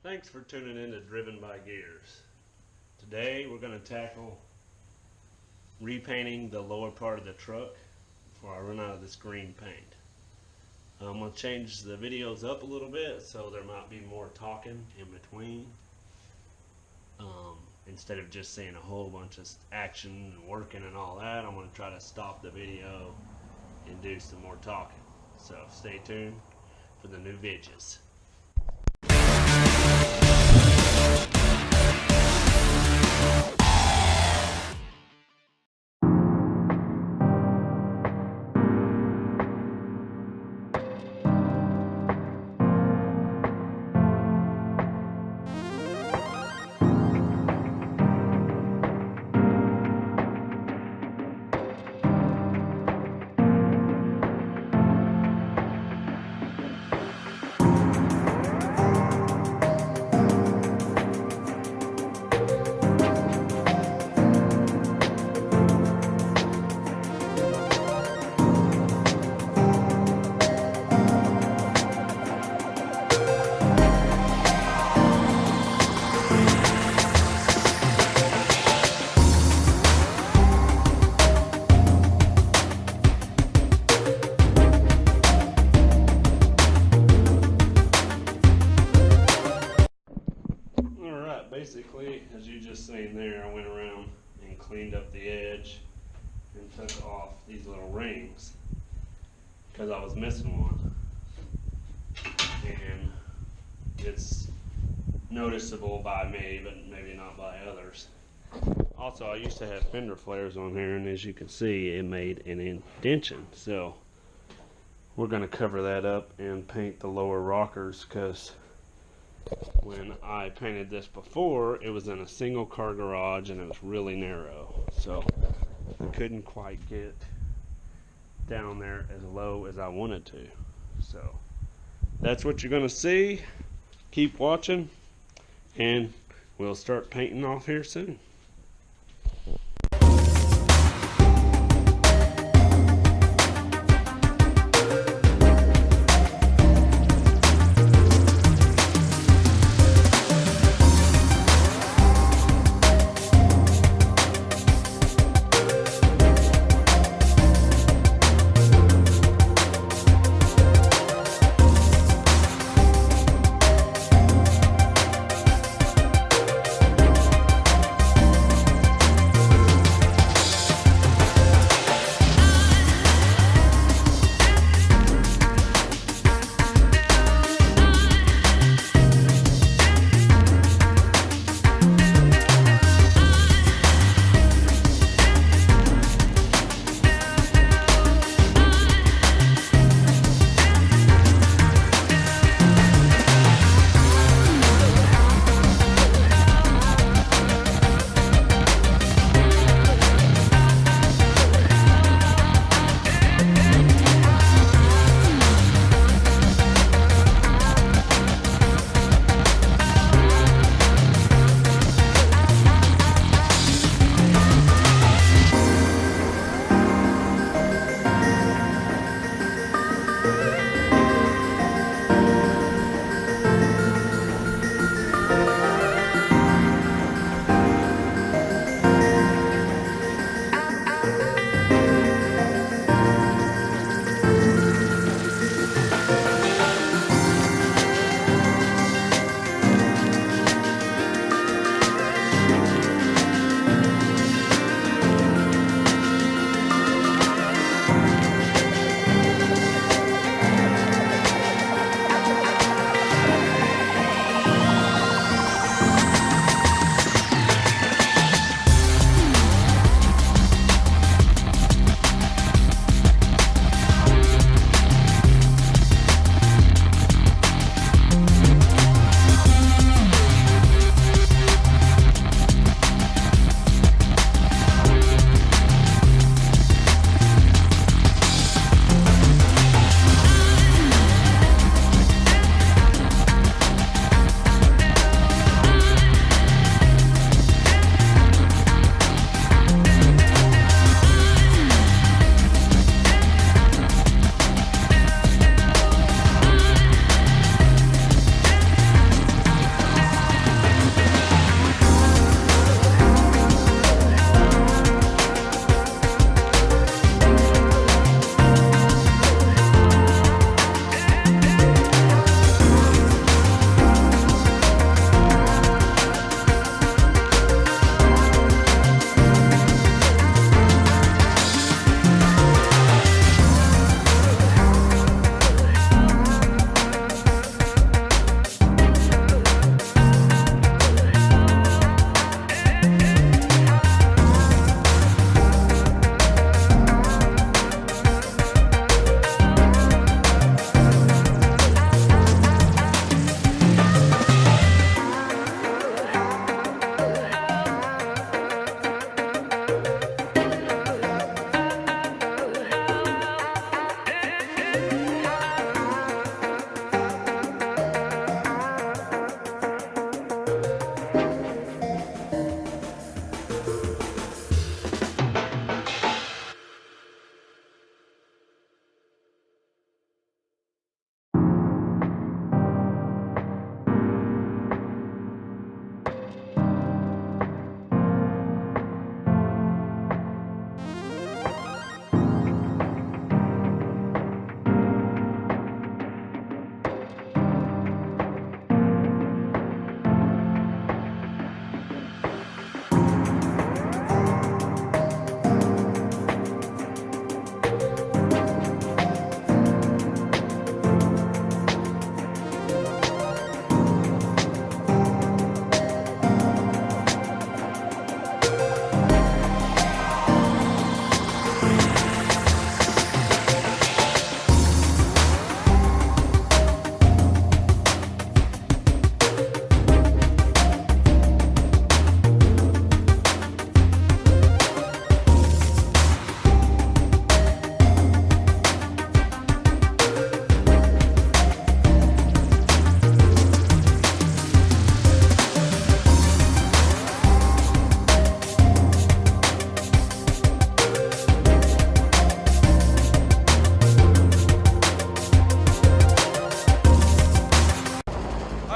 Thanks for tuning in to Driven by Gears. Today we're going to tackle repainting the lower part of the truck before I run out of this green paint. I'm going to change the videos up a little bit so there might be more talking in between. Instead of just seeing a whole bunch of action and working and all that, I'm going to try to stop the video and do some more talking. So stay tuned for the new videos. Basically, as you just seen there, I went around and cleaned up the edge and took off these little rings because I was missing one, and it's noticeable by me but maybe not by others. Also, I used to have fender flares on here, and as you can see, it made an indentation, so we're going to cover that up and paint the lower rockers, because when I painted this before, it was in a single car garage and it was really narrow, so I couldn't quite get down there as low as I wanted to. So that's what you're going to see. Keep watching and we'll start painting off here soon.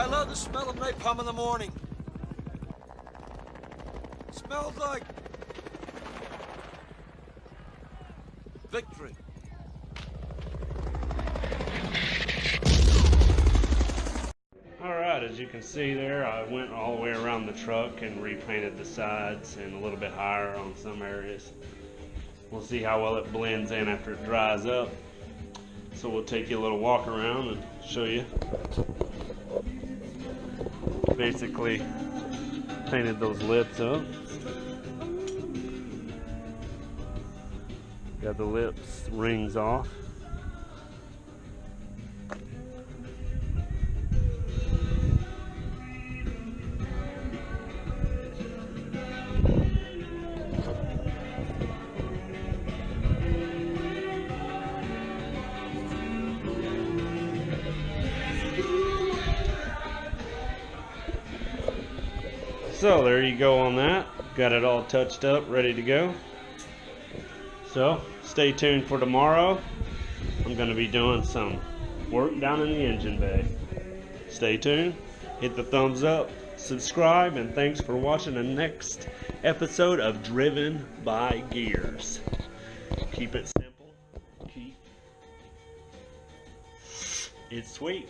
I love the smell of napalm in the morning. It smells like victory. Alright, as you can see there, I went all the way around the truck and repainted the sides and a little bit higher on some areas. We'll see how well it blends in after it dries up. So we'll take you a little walk around and show you. Basically painted those lips up. Got the lips rings off. So there you go on that. Got it all touched up, ready to go. So stay tuned for tomorrow. I'm going to be doing some work down in the engine bay. Stay tuned, hit the thumbs up, subscribe, and thanks for watching the next episode of Driven by Gears. Keep it simple, keep it sweet.